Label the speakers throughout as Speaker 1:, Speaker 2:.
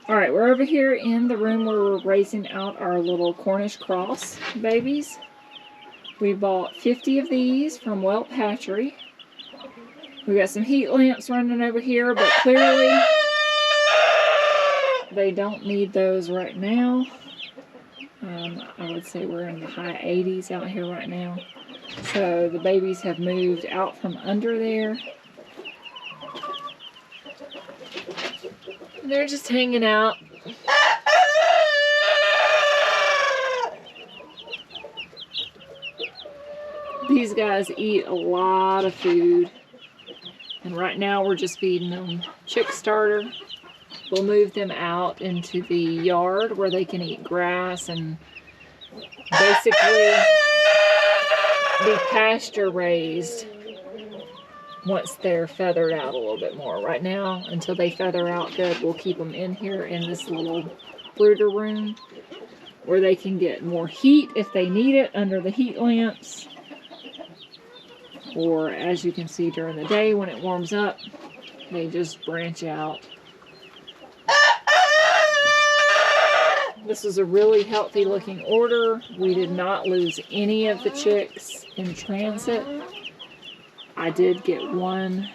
Speaker 1: All right, we're over here in the room where we're raising out our little Cornish cross babies. We bought 50 of these from Whelp Hatchery. We got some heat lamps running over here, but clearly they don't need those right now. I would say we're in the high 80s out here right now. So the babies have moved out from under there. They're just hanging out. These guys eat a lot of food. And right now we're just feeding them chick starter. We'll move them out into the yard where they can eat grass and basically be pasture raised once they're feathered out a little bit more. Right now, until they feather out good, we'll keep them in here in this little brooder room where they can get more heat if they need it under the heat lamps. Or as you can see during the day when it warms up, they just branch out. This is a really healthy looking order. We did not lose any of the chicks in transit. I did get one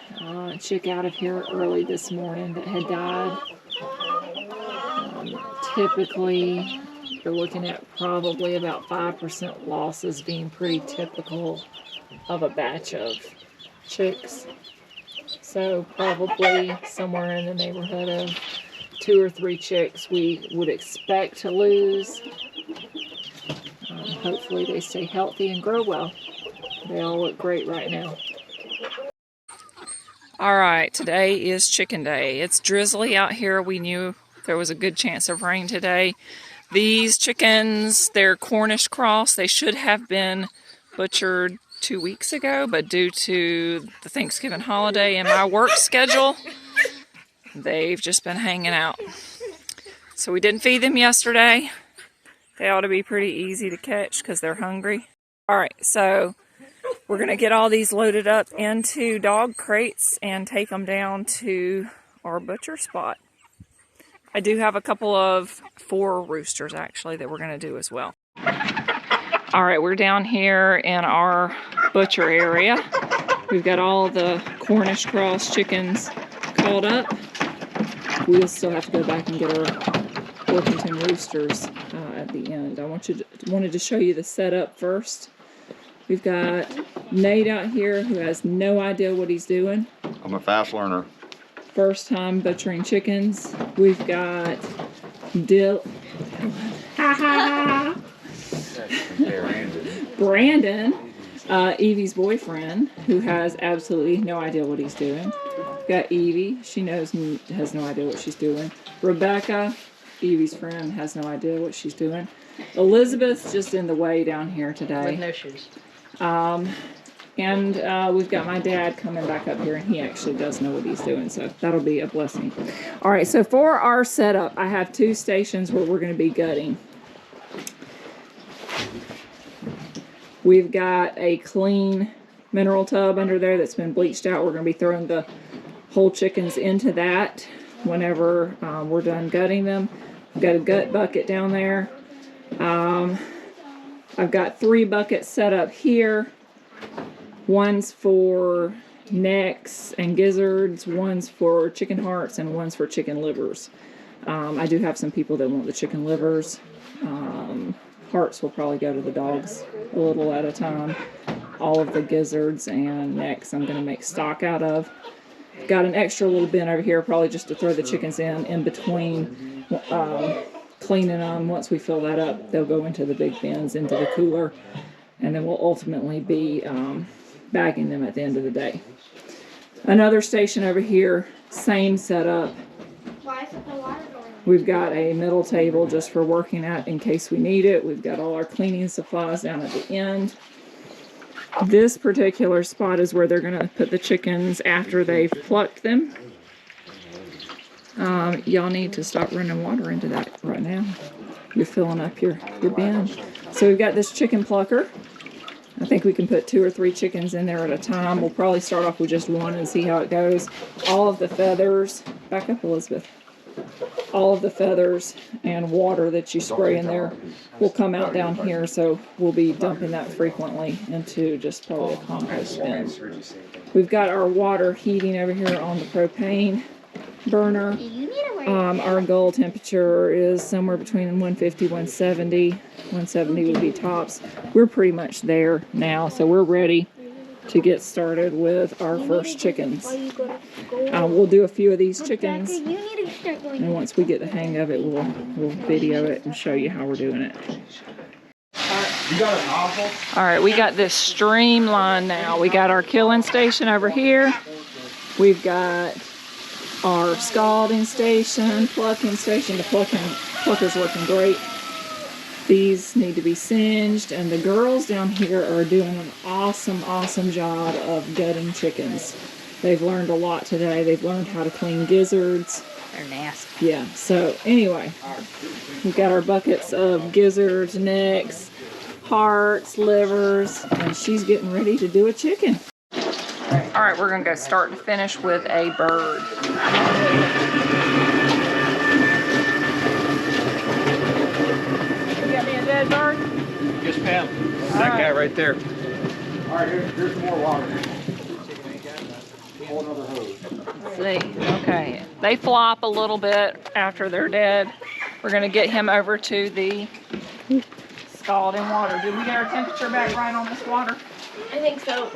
Speaker 1: chick out of here early this morning that had died. Typically, you're looking at probably about 5% losses being pretty typical of a batch of chicks. So probably somewhere in the neighborhood of 2 or 3 chicks we would expect to lose. Hopefully they stay healthy and grow well. They all look great right now. Alright, today is chicken day. It's drizzly out here. We knew there was a good chance of rain today. These chickens, they're Cornish cross. They should have been butchered 2 weeks ago, but due to the Thanksgiving holiday and my work schedule, they've just been hanging out. So we didn't feed them yesterday. They ought to be pretty easy to catch because they're hungry. Alright, so we're going to get all these loaded up into dog crates and take them down to our butcher spot. I do have a couple of 4 roosters actually that we're going to do as well. Alright, we're down here in our butcher area. We've got all the Cornish cross chickens called up. We'll still have to go back and get our Orpington roosters at the end. I wanted to show you the setup first. We've got Nate out here who has no idea what he's doing.
Speaker 2: I'm a fast learner.
Speaker 1: First time butchering chickens. We've got Brandon, Evie's boyfriend, who has absolutely no idea what he's doing. We've got Evie, she has no idea what she's doing. Rebecca, Evie's friend, has no idea what she's doing. Elizabeth's just in the way down here today.
Speaker 3: With no shoes.
Speaker 1: And we've got my dad coming back up here, and he actually does know what he's doing, so that'll be a blessing. All right, so for our setup, I have 2 stations where we're going to be gutting. We've got a clean mineral tub under there that's been bleached out. We're going to be throwing the whole chickens into that whenever we're done gutting them. We've got a gut bucket down there. I've got 3 buckets set up here. One's for necks and gizzards, one's for chicken hearts, and one's for chicken livers. I do have some people that want the chicken livers. Hearts will probably go to the dogs a little at a time. All of the gizzards and necks I'm going to make stock out of. Got an extra little bin over here, probably just to throw the chickens in between cleaning them. Once we fill that up, they'll go into the big bins, into the cooler, and then we'll ultimately be bagging them at the end of the day. Another station over here, same setup.
Speaker 4: Why is the water going?
Speaker 1: We've got a middle table just for working at in case we need it. We've got all our cleaning supplies down at the end. This particular spot is where they're going to put the chickens after they've plucked them. Y'all need to stop running water into that right now. You're filling up your bin. So we've got this chicken plucker. I think we can put 2 or 3 chickens in there at a time. We'll probably start off with just one and see how it goes. All of the feathers. Back up, Elizabeth. all of the feathers and water that you spray in there will come out down here, so we'll be dumping that frequently into just probably a compost bin. We've got our water heating over here on the propane burner. Our goal temperature is somewhere between 150 170. 170 would be tops. We're pretty much there now, so we're ready to get started with our first chickens. We'll do a few of these chickens, and once we get the hang of it, we'll video it and show you how we're doing it.
Speaker 2: You got a nozzle?
Speaker 1: All right, we got this streamlined now. We got our killing station over here. We've got our scalding station, plucking station. The plucker's working great. These need to be singed, and the girls down here are doing an awesome job of gutting chickens. They've learned a lot today. They've learned how to clean gizzards.
Speaker 3: They're nasty.
Speaker 1: Yeah, so anyway, we've got our buckets of gizzards, necks, hearts, livers, and she's getting ready to do a chicken. All right, we're gonna go start to finish with a bird. You got me a dead bird?
Speaker 2: Yes, ma'am. That guy right there.
Speaker 5: All right, here's more water. Whole another hose.
Speaker 1: Let's see, okay. They flop a little bit after they're dead. We're gonna get him over to the scalding water. Did we get our temperature back right on this water?
Speaker 4: I think so.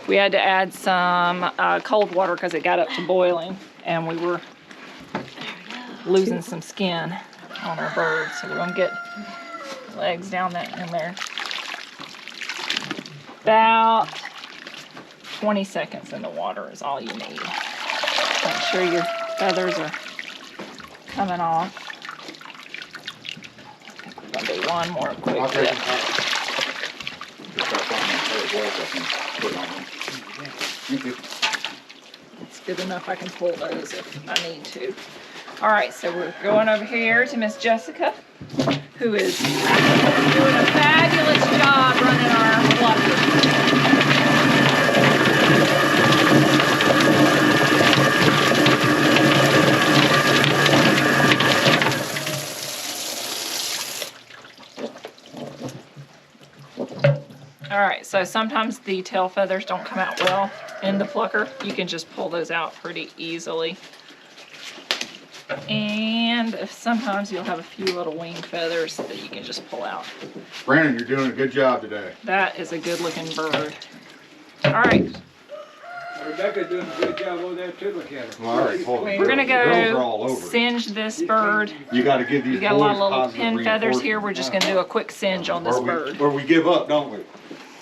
Speaker 1: We had to add some cold water because it got up to boiling, and we were losing some skin on our birds. So we're gonna get legs down in there. About 20 seconds in the water is all you need. Make sure your feathers are coming off. I think we're gonna do one more quick dip. It's good enough I can pull those if I need to. All right, so we're going over here to Miss Jessica, who is doing a fabulous job running our plucker. All right, so sometimes the tail feathers don't come out well in the plucker. You can just pull those out pretty easily. And sometimes you'll have a few little wing feathers that you can just pull out.
Speaker 5: Brandon, you're doing a good job today.
Speaker 1: That is a good looking bird. All right,
Speaker 2: Rebecca's doing a good job over there too, look at her.
Speaker 5: Well, all right, hold on.
Speaker 1: we're gonna
Speaker 5: Girls are all
Speaker 1: go
Speaker 5: over it.
Speaker 1: singe this bird.
Speaker 5: You got to give these
Speaker 1: We got a lot of
Speaker 5: boys
Speaker 1: little
Speaker 5: positive
Speaker 1: pin feathers
Speaker 5: reinforcement.
Speaker 1: here. We're just gonna do a quick singe on this bird.
Speaker 5: Or we give up, don't we?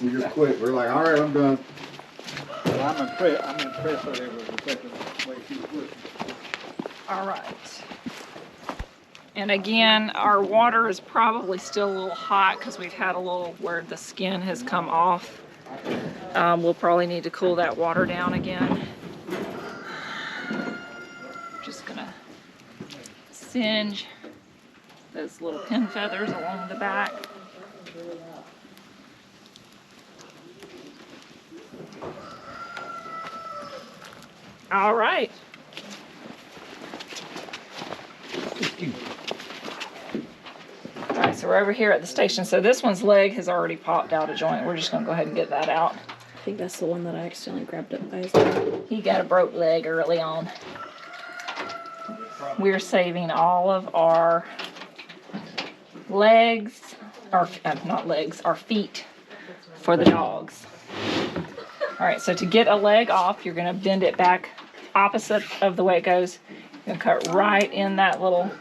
Speaker 5: We just quit. We're like, all right, I'm done.
Speaker 2: Well, I'm impressed with her with Rebecca, the way she was working.
Speaker 1: All right. And again, our water is probably still a little hot because we've had a little where the skin has come off. We'll probably need to cool that water down again. Just gonna singe those little pin feathers along the back. All right. All right, so we're over here at the station. So this one's leg has already popped out a joint. We're just gonna go ahead and get that out.
Speaker 6: I think that's the one that I accidentally grabbed up by his leg.
Speaker 1: He got a broke leg early on. We're saving all of our legs, not legs, our feet for the dogs. All right, so to get a leg off, you're gonna bend it back opposite of the way it goes. You're gonna cut right in that little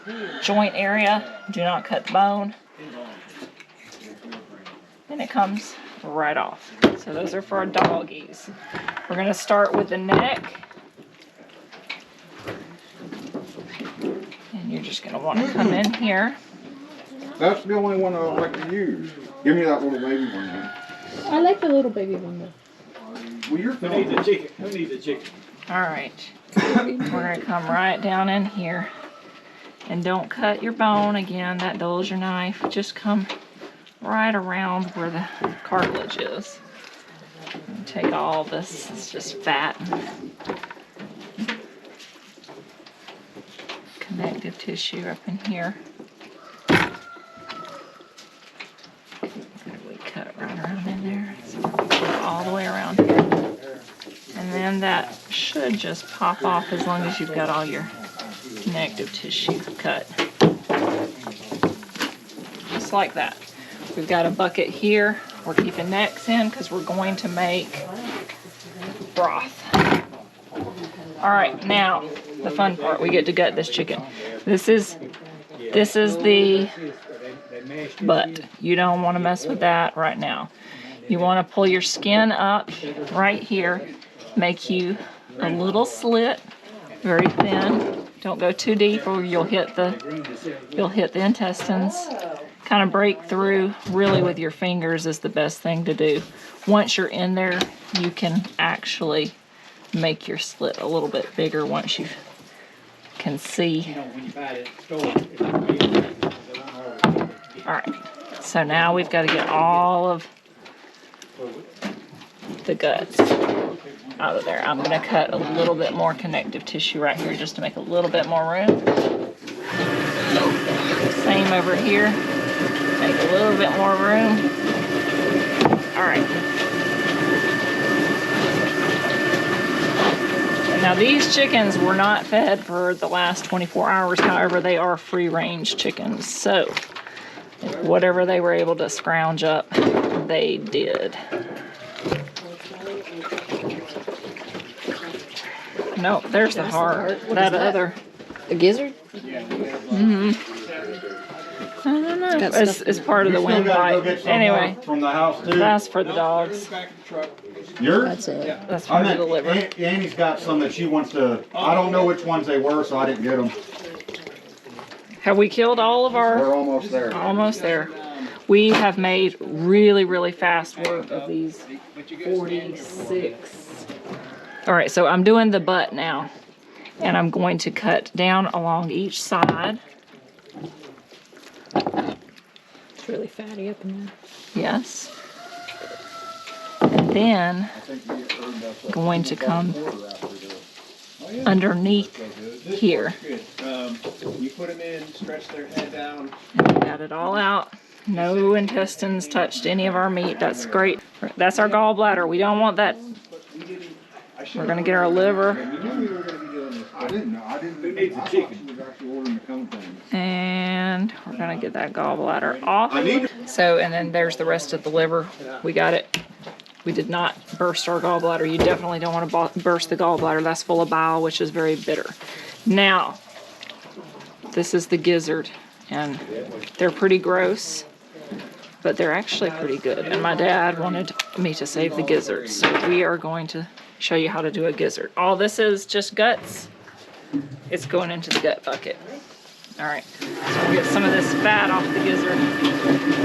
Speaker 1: joint area. Do not cut the bone. And it comes right off. So those are for our doggies. We're gonna start with the neck. And you're just gonna wanna come in here.
Speaker 5: That's the only one I like to use. Give me that little baby one then.
Speaker 6: I like the little baby one though.
Speaker 5: Well, you're
Speaker 2: Who needs a chicken? Who needs a chicken?
Speaker 1: All right. We're gonna come right down in here. And don't cut your bone again, that dulls your knife. Just come right around where the cartilage is. And take all this, it's just fat. connective tissue up in here. We cut right around in there. So all the way around here. And then that should just pop off as long as you've got all your connective tissue cut. Just like that. We've got a bucket here. We're keeping necks in because we're going to make broth. All right, now the fun part. We get to gut this chicken. This is the butt. You don't want to mess with that right now. You want to pull your skin up right here. Make you a little slit, very thin. Don't go too deep or you'll hit the intestines. Kind of break through really with your fingers is the best thing to do. Once you're in there, you can actually make your slit a little bit bigger once you can see. All right, so now we've got to get all of the guts out of there. I'm going to cut a little bit more connective tissue right here just to make a little bit more room. Same over here. Make a little bit more room. All right. Now these chickens were not fed for the last 24 hours. However, they are free-range chickens. So whatever they were able to scrounge up, they did. No, there's the heart. That other.
Speaker 6: The gizzard?
Speaker 1: Mm-hmm. I don't know. It's part of the windpipe. Anyway,
Speaker 5: From the house too.
Speaker 1: that's for the dogs.
Speaker 5: Yours?
Speaker 6: That's it.
Speaker 1: That's
Speaker 5: I
Speaker 1: part of
Speaker 5: meant
Speaker 1: the liver.
Speaker 5: Annie's got some that she wants to. I don't know which ones they were, so I didn't get them.
Speaker 1: Have we killed all of our?
Speaker 5: We're almost there.
Speaker 1: Almost there. We have made really, really fast work of these 46. All right, so I'm doing the butt now. And I'm going to cut down along each side.
Speaker 6: It's really fatty up in there.
Speaker 1: Yes. And then going to come underneath here.
Speaker 2: You put them in, stretch their head down.
Speaker 1: And got it all out. No intestines touched any of our meat. That's great. That's our gallbladder. We don't want that. We're gonna get our liver.
Speaker 5: I didn't know. I didn't.
Speaker 2: Who needs a chicken?
Speaker 5: She was actually ordering the cone things.
Speaker 1: And we're gonna get that gallbladder off.
Speaker 5: I need.
Speaker 1: So, and then there's the rest of the liver. We got it. We did not burst our gallbladder. You definitely don't want to burst the gallbladder. That's full of bile, which is very bitter. Now, this is the gizzard. And they're pretty gross, but they're actually pretty good. And my dad wanted me to save the gizzards. So we are going to show you how to do a gizzard. All this is just guts. It's going into the gut bucket. All right, so we'll get some of this fat off the gizzard.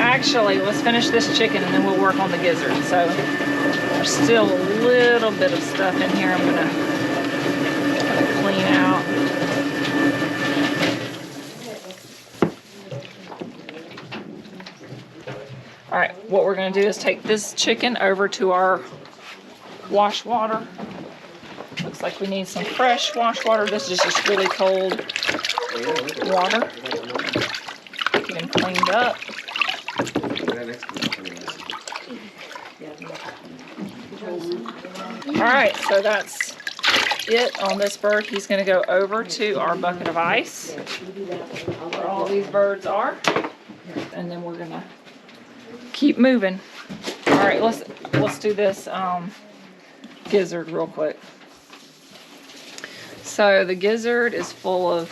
Speaker 1: Actually, let's finish this chicken and then we'll work on the gizzard. So there's still a little bit of stuff in here I'm gonna clean out. All right, what we're gonna do is take this chicken over to our wash water. Looks like we need some fresh wash water. This is just really cold water. Get him cleaned up. All right, so that's it on this bird. He's gonna go over to our bucket of ice, where all these birds are, and then we're gonna keep moving. All right, let's do this gizzard real quick. So the gizzard is full of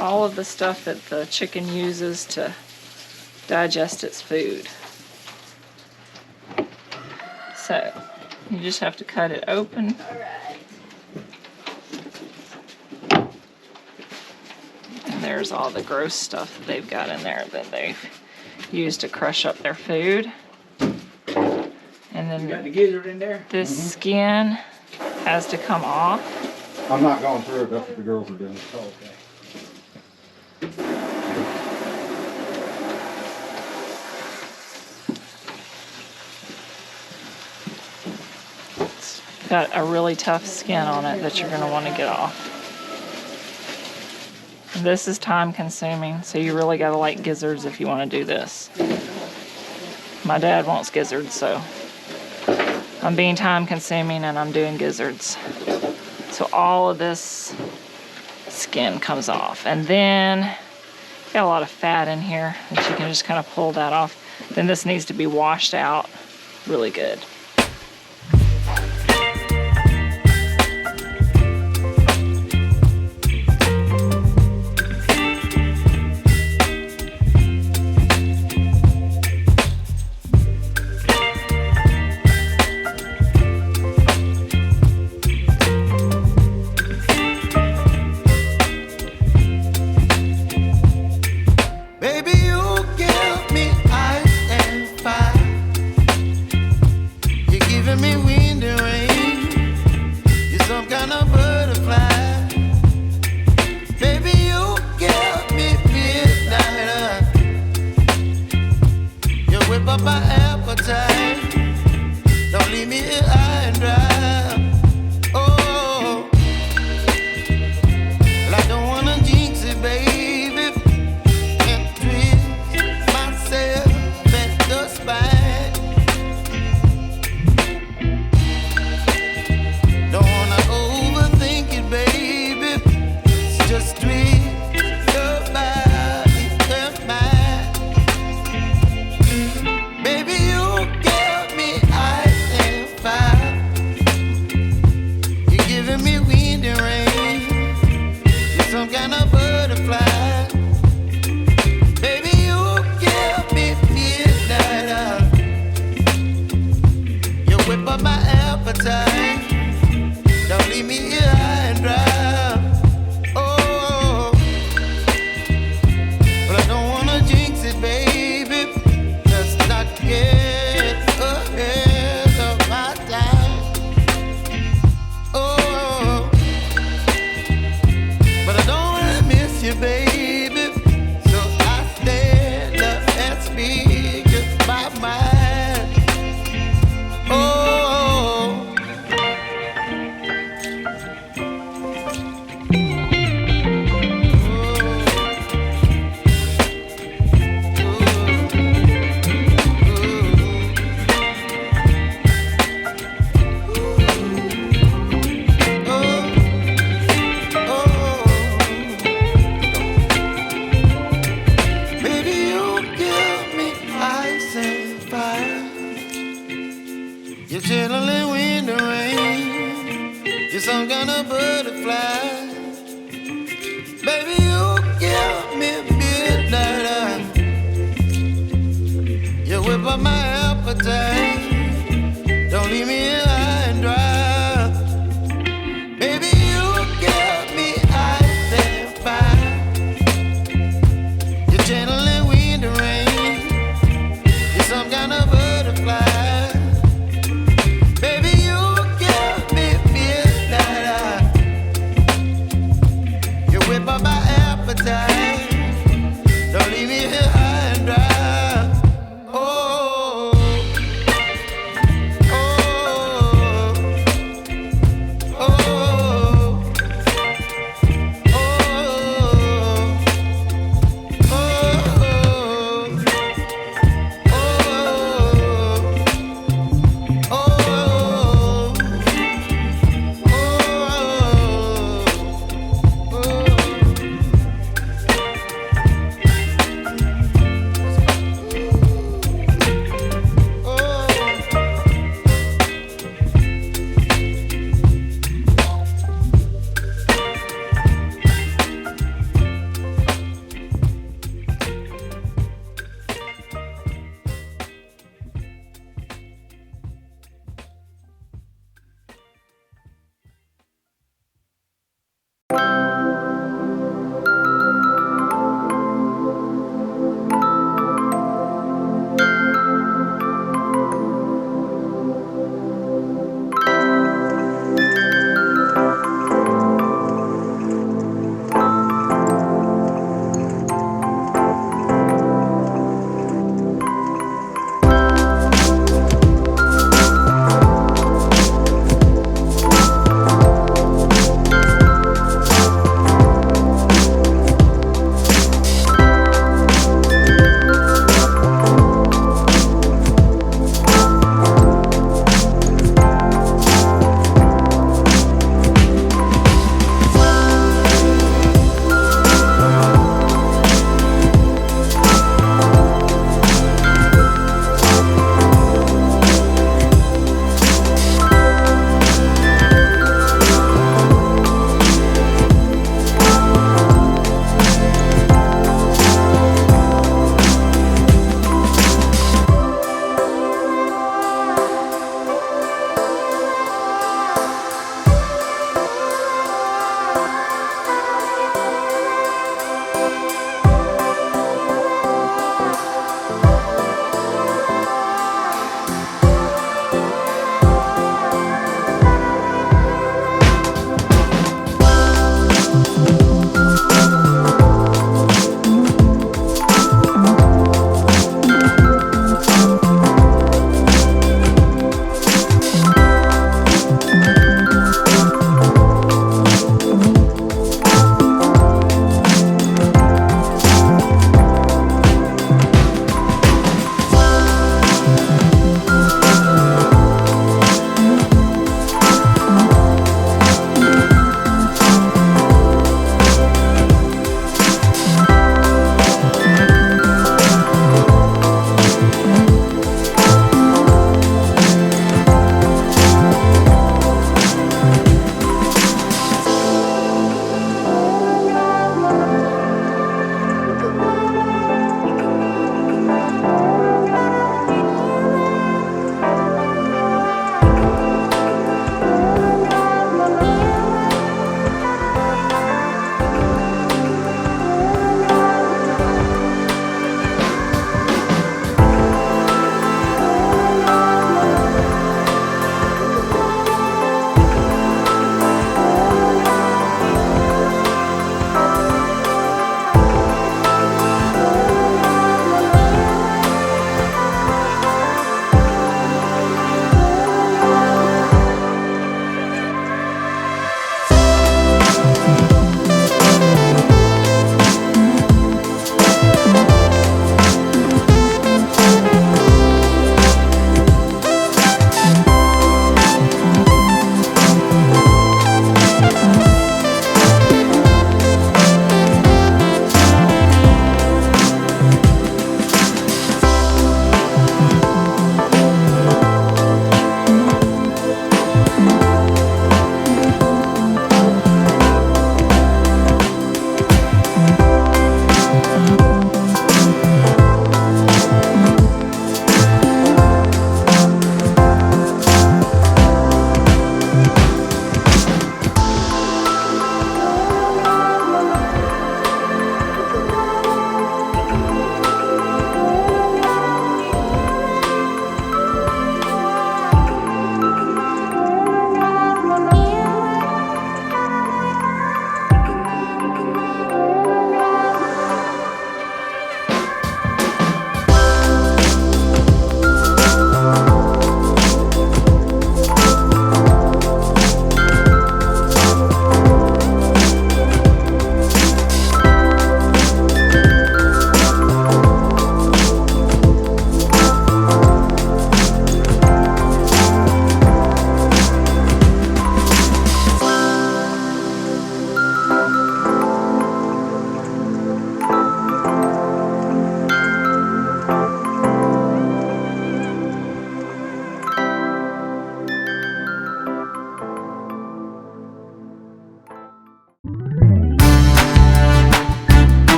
Speaker 1: all of the stuff that the chicken uses to digest its food. So you just have to cut it open. And there's all the gross stuff that they've got in there that they've used to crush up their food. And then
Speaker 2: Got the gizzard in there?
Speaker 1: this skin has to come off.
Speaker 5: I'm not going through it. That's what the girls are doing.
Speaker 2: Oh, okay.
Speaker 1: It's got a really tough skin on it that you're going to want to get off. This is time consuming, so you really gotta like gizzards if you want to do this. My dad wants gizzards, so I'm being time consuming and I'm doing gizzards. So all of this skin comes off, and then got a lot of fat in here that you can just kind of pull that off. Then this needs to be washed out really good.
Speaker 3: Baby, you give me ice and fire. You're giving me wind and rain. You're some kind of butterfly. Baby, you give me midnight. You whip up my appetite. Don't leave me here high and dry. Oh, well, I don't wanna jinx it, baby. Don't leave me here high and dry. Oh, but I don't wanna jinx it, baby. Let's not get ahead of my time. Oh, but I don't wanna miss you, baby. So I stand up and speak just my mind. Oh. You're chilling wind and rain. You're some kind of butterfly. Baby, you give me midnight. You whip up my appetite.